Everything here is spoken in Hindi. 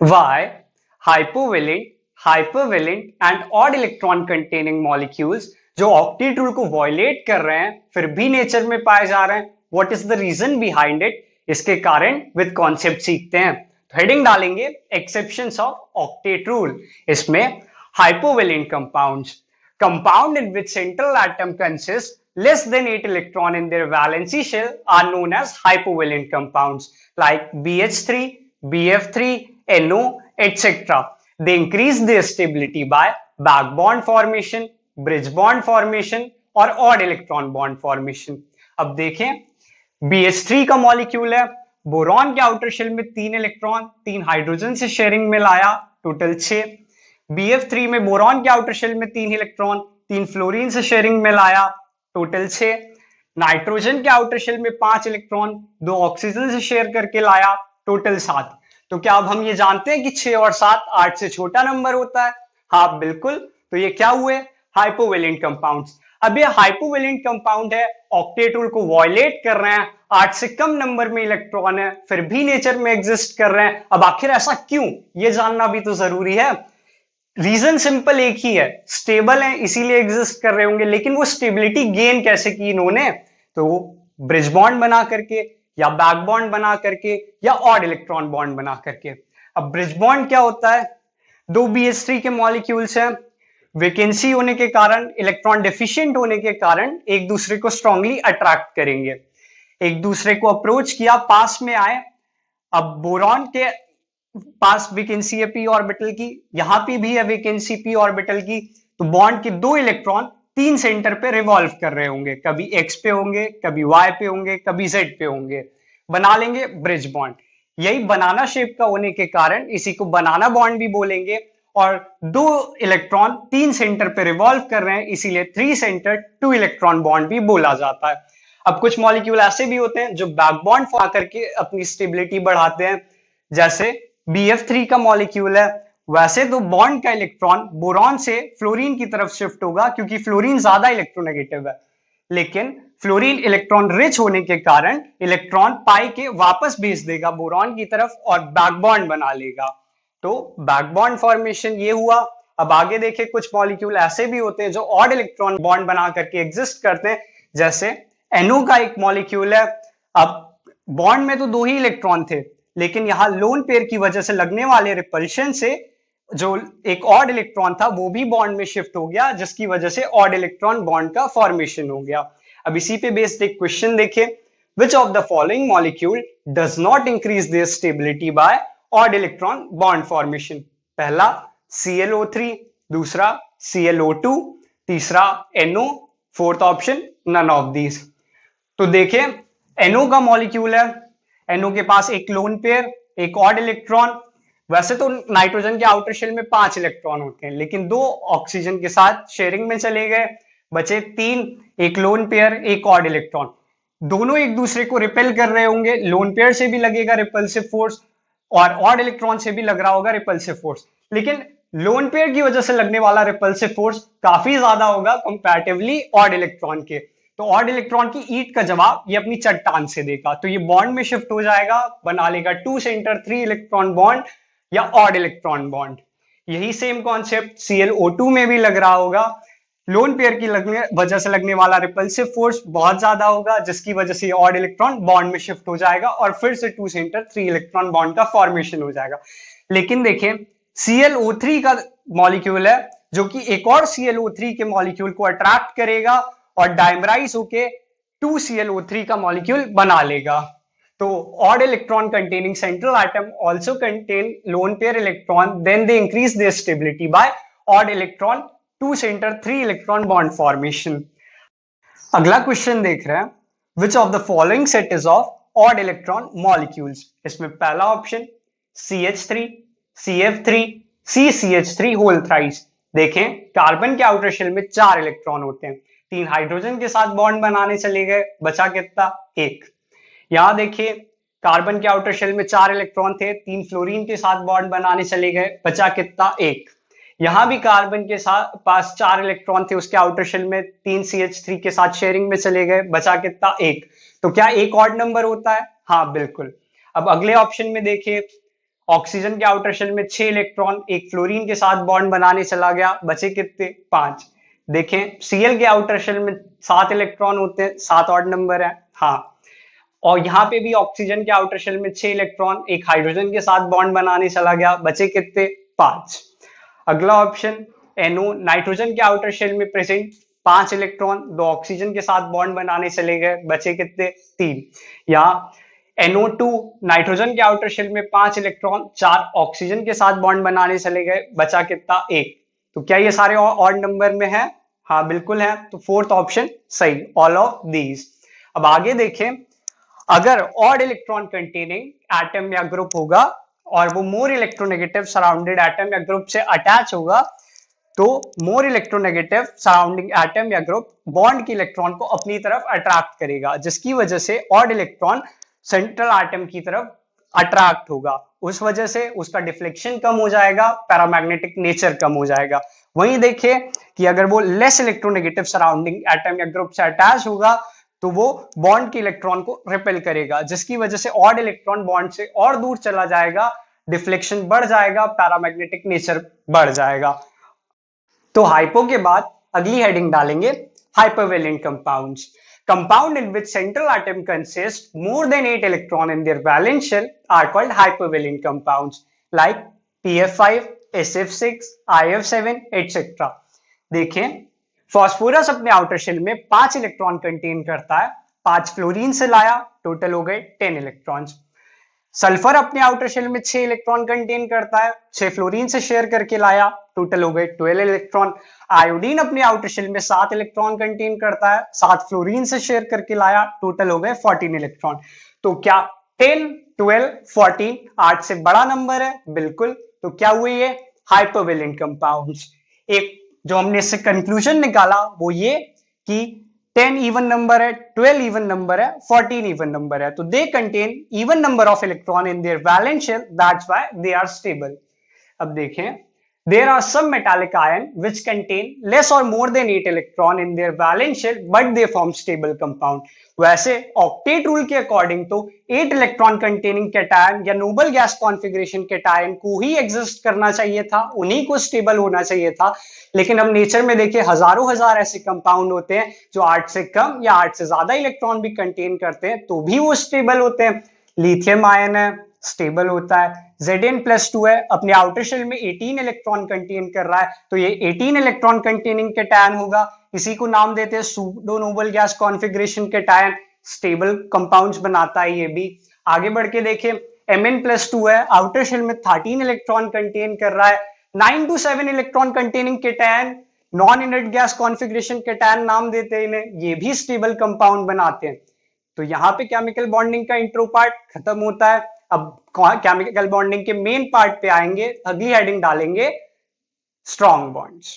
Why hypovalent, hypervalent and odd electron containing molecules जो ऑक्टेट रूल को वायलेट कर रहे हैं फिर भी नेचर में पाए जा रहे हैं, what is the reason behind it, इसके कारण विद कॉन्सेप्ट सीखते हैं। तो हेडिंग डालेंगे एक्सेप्शंस ऑफ ऑक्टेट रूल। इसमें hypovalent compounds, compound in which central atom consists less than 8 electron in their valency shell are known as hypovalent compounds like BH3, BF3, NO, etc. They increase their stability by back bond formation, bridge bond formation और odd electron bond formation। अब देखें BH3 का मॉलिक्यूल है, बोरॉन के आउटर शेल में 3 इलेक्ट्रॉन 3 हाइड्रोजन से शेयरिंग में लाया, टोटल 6। BF3 में बोरॉन के आउटर शेल में 3 इलेक्ट्रॉन 3 फ्लोरीन से शेयरिंग में लाया, टोटल 6। नाइट्रोजन के आउटर शेल में 5 इलेक्ट्रॉन 2 ऑक्सीजन से शेयर करके लाया, टोटल 7। तो क्या अब हम ये जानते हैं कि 6 और 7 8 से छोटा नंबर होता है? हाँ बिल्कुल। तो ये क्या हुए? हाइपोवेलेंट कंपाउंड्स। अब ये हाइपोवेलेंट कंपाउंड है, ऑक्टेट रूल को वायलेट कर रहे हैं, 8 से कम नंबर में इलेक्ट्रॉन है, फिर भी नेचर में एग्जिस्ट कर रहे हैं। अब आखिर ऐसा क्यों, ये जानना भी तो जरूरी है। रीजन सिंपल एक ही है, स्टेबल है इसीलिए एग्जिस्ट कर रहे होंगे। लेकिन वो स्टेबिलिटी गेन कैसे की इन्होंने? तो ब्रिज बॉन्ड बना करके या बैक बॉन्ड बना करके या ऑड इलेक्ट्रॉन बॉन्ड बना करके। अब ब्रिज बॉन्ड क्या होता है? 2 BH3 के मॉलिक्यूल्स हैं, वैकेंसी होने के कारण, इलेक्ट्रॉन डेफिशिएंट होने के कारण एक दूसरे को स्ट्रांगली अट्रैक्ट करेंगे। एक दूसरे को अप्रोच किया, पास में आए। अब बोरॉन के पास वैकेंसी है p ऑर्बिटल की, यहां पे भी है वैकेंसी p ऑर्बिटल की, तो बॉन्ड के 2 इलेक्ट्रॉन 3 सेंटर पे रिवॉल्व कर रहे होंगे, कभी x पे होंगे, कभी y पे होंगे, कभी z पे होंगे, बना लेंगे ब्रिज बॉन्ड। यही बनाना शेप का होने के कारण इसी को बनाना बॉन्ड भी बोलेंगे। और 2 इलेक्ट्रॉन 3 सेंटर पे रिवॉल्व कर रहे हैं, इसीलिए 3 सेंटर 2 इलेक्ट्रॉन बॉन्ड भी बोला जाता है। अब कुछ मॉलिक्यूल ऐसे भी होते हैं जो बैक बॉन्ड फॉर्म करके अपनी स्टेबिलिटी बढ़ाते हैं, जैसे BF3 का मॉलिक्यूल है। वैसे तो बॉन्ड का इलेक्ट्रॉन बोरॉन से फ्लोरीन की तरफ शिफ्ट होगा क्योंकि फ्लोरीन ज्यादा इलेक्ट्रोनेगेटिव है, लेकिन फ्लोरीन इलेक्ट्रॉन रिच होने के कारण इलेक्ट्रॉन पाई के वापस भेज देगा बोरॉन की तरफ और बैक बॉन्ड बना लेगा। तो बैक बॉन्ड फॉर्मेशन ये हुआ। अब आगे देखें, कुछ मॉलिक्यूल ऐसे भी होते हैं जो ऑड इलेक्ट्रॉन बॉन्ड बना करके एग्जिस्ट करते हैं, जैसे NO का एक मॉलिक्यूल है। अब बॉन्ड में तो 2 ही इलेक्ट्रॉन थे, लेकिन यहां लोन पेयर की वजह से लगने वाले रिपल्शन से जो एक ऑड इलेक्ट्रॉन था वो भी बॉन्ड में शिफ्ट हो गया, जिसकी वजह से ऑड इलेक्ट्रॉन बॉन्ड का फॉर्मेशन हो गया। अब इसी पे बेस्ड एक क्वेश्चन देखें, which of the following molecule does not increase their stability by odd electron bond formation? पहला ClO3, दूसरा ClO2, तीसरा NO, fourth option none of these. तो देखें, NO का मॉलिक्यूल है, NO के पास एक लोन पेयर, एक ऑड इलेक्ट्रॉन। वैसे तो नाइट्रोजन के आउटर शेल में 5 इलेक्ट्रॉन होते हैं, लेकिन 2 ऑक्सीजन के साथ शेयरिंग में चले गए, बचे 3, एक लोन पेयर एक ऑड इलेक्ट्रॉन। दोनों एक दूसरे को रिपेल कर रहे होंगे, लोन पेयर से भी लगेगा रिपल्सिव फोर्स और ऑड इलेक्ट्रॉन से भी लग रहा होगा रिपल्सिव फोर्स, लेकिन लोन पेयर की वजह से लगने वाला रिपल्सिव फोर्स काफी ज्यादा होगा कंपैरेटिवली ऑड इलेक्ट्रॉन के। तो ऑड इलेक्ट्रॉन की ईट का जवाब ये अपनी चट्टान से देगा, तो ये बॉन्ड में शिफ्ट हो जाएगा, बना लेगा 2 सेंटर 3 इलेक्ट्रॉन बॉन्ड या ऑड इलेक्ट्रॉन बॉन्ड। यही सेम कॉन्सेप्ट ClO2 में भी लग रहा होगा। लोन पेयर की वजह से लगने वाला रिपल्सिव फोर्स बहुत ज्यादा होगा, जिसकी वजह से ऑड इलेक्ट्रॉन बॉन्ड में शिफ्ट हो जाएगा और फिर से 2 सेंटर 3 इलेक्ट्रॉन बॉन्ड का फॉर्मेशन हो जाएगा। लेकिन देखें, ClO3 का मॉलिक्यूल है जो कि एक और ClO3 के मॉलिक्यूल को अट्रैक्ट करेगा और डाइमराइज होके 2ClO3 का मॉलिक्यूल बना लेगा। तो odd electron containing central atom also contain lone pair electron, then they increase their stability by odd electron 2 center 3 electron bond formation। अगला क्वेश्चन देख रहे हैं, which of the following set is of odd electron molecules? इसमें पहला option CH3, CF3, CCH3 whole thrice. देखें, कार्बन के आउटर शेल में 4 इलेक्ट्रॉन होते हैं, 3 हाइड्रोजन के साथ बॉन्ड बनाने चले गए, बचा कितना? 1। यहां देखिए, कार्बन के आउटर शेल में 4 इलेक्ट्रॉन थे, 3 फ्लोरीन के साथ बॉन्ड बनाने चले गए, बचा कितना? 1। यहां भी कार्बन के साथ पास 4 इलेक्ट्रॉन थे, उसके आउटर शेल में 3 CH3 के साथ शेयरिंग में चले गए, बचा कितना? 1। तो क्या एक ऑड नंबर होता है? हाँ बिल्कुल। अब अगले ऑप्शन में देखिए, ऑक्सीजन के आउटर शेल में 6 इलेक्ट्रॉन एक फ्लोरीन के साथ बॉन्ड बनाने चला गया, बचे कितने? 5। देखें Cl के आउटर शेल में 7 इलेक्ट्रॉन होते हैं, 7 ऑड नंबर है। हाँ, और यहाँ पे भी ऑक्सीजन के आउटर शेल में 6 इलेक्ट्रॉन एक हाइड्रोजन के साथ बॉन्ड बनाने चला गया, बचे कितने? 5। अगला ऑप्शन NO, नाइट्रोजन के आउटर शेल में प्रेजेंट 5 इलेक्ट्रॉन, 2 ऑक्सीजन के साथ बॉन्ड बनाने चले गए, बचे कितने? 3। या NO2, नाइट्रोजन के आउटर शेल में 5 इलेक्ट्रॉन, 4 ऑक्सीजन के साथ बॉन्ड बनाने चले गए, बचा कितना? 1। तो क्या ये सारे ऑड नंबर में है? हाँ बिल्कुल है। तो फोर्थ ऑप्शन सही, ऑल ऑफ दीज। अब आगे देखें, अगर ऑड इलेक्ट्रॉन कंटेनिंग एटम या ग्रुप होगा और वो मोर इलेक्ट्रोनेगेटिव सराउंडेड एटम या ग्रुप से अटैच होगा, तो मोर इलेक्ट्रोनेगेटिव सराउंडिंग एटम या ग्रुप बॉन्ड की इलेक्ट्रॉन को अपनी तरफ अट्रैक्ट करेगा, जिसकी वजह से ऑड इलेक्ट्रॉन सेंट्रल एटम की तरफ अट्रैक्ट होगा। उस वजह से उसका डिफ्लेक्शन कम हो जाएगा, पैरामैग्नेटिक नेचर कम हो जाएगा। वहीं देखिए कि अगर वो लेस इलेक्ट्रोनेगेटिव सराउंडिंग एटम या ग्रुप से अटैच होगा तो वो बॉन्ड के इलेक्ट्रॉन को रिपेल करेगा, जिसकी वजह से ऑड इलेक्ट्रॉन बॉन्ड से और दूर चला जाएगा, डिफ्लेक्शन बढ़ जाएगा, पैरामैग्नेटिक नेचर बढ़ जाएगा। तो हाइपो के बाद अगली हेडिंग डालेंगे हाइपरवेलेंट compounds. Compound in which central atom consists more than 8 electron in their valence shell are called hypervalent compounds like PF5, SF6, IF7, etc. देखें, फास्फोरस अपने आउटर शेल में 5 इलेक्ट्रॉन कंटेन करता है, 5 फ्लोरीन से लाया, टोटल हो गए 10 इलेक्ट्रॉन्स। सल्फर अपने आउटर शेल में 6 इलेक्ट्रॉन कंटेन करता है, 6 फ्लोरीन से शेयर करके लाया, टोटल हो गए 12 इलेक्ट्रॉन। आयोडीन अपने आउटर शेल में 7 इलेक्ट्रॉन कंटेन करता है, 7 फ्लोरीन से शेयर करके लाया, टोटल हो गए 14 इलेक्ट्रॉन। तो क्या 10, 12, 14 8 से बड़ा नंबर है? बिल्कुल। तो क्या हुए ये हाइपरवेलेंट कंपाउंड्स। एक जो हमने इससे कंक्लूजन निकाला वो ये कि 10 इवन नंबर है, 12 इवन नंबर है, 14 इवन नंबर है, तो they contain even number of electron in their valence shell, that's why they are stable. अब देखें, there are some metallic ion which contain less or more than 8 electron in their valence shell but they form stable compound। वैसे ऑक्टेट रूल के अकॉर्डिंग तो 8 इलेक्ट्रॉन कंटेनिंग कैटायन या नोबल गैस कॉन्फ़िगरेशन कैटायन को ही एग्जिस्ट करना चाहिए था, उन्हीं को स्टेबल होना चाहिए था। लेकिन अब नेचर में देखिए हजारों हजार ऐसे कंपाउंड होते हैं जो 8 से कम या 8 से ज्यादा इलेक्ट्रॉन भी कंटेन करते हैं, तो भी वो स्टेबल होते हैं। लिथियम आयन है, स्टेबल होता है। Zn+2 है, अपने आउटर शेल में 18 इलेक्ट्रॉन कंटेन कर रहा है, तो ये 18 इलेक्ट्रॉन कंटेनिंग कैटायन होगा। इसी को नाम देते हैं pseudo noble gas configuration cation, stable compounds बनाता है ये भी। आगे बढ़ के देखें, Mn+2 है, आउटर शेल में 13 इलेक्ट्रॉन कंटेन कर रहा है, 9 to 7 electron containing cation, non inert gas configuration cation नाम देते हैं इन्हें, ये भी स्टेबल कंपाउंड बनाते हैं। तो यहाँ पे केमिकल बॉन्डिंग का इंट्रो पार्ट खत्म होता है। अब केमिकल बॉन्डिंग के मेन पार्ट पे आएंगे, अगली हेडिंग डालेंगे स्ट्रॉन्ग बॉन्ड्स।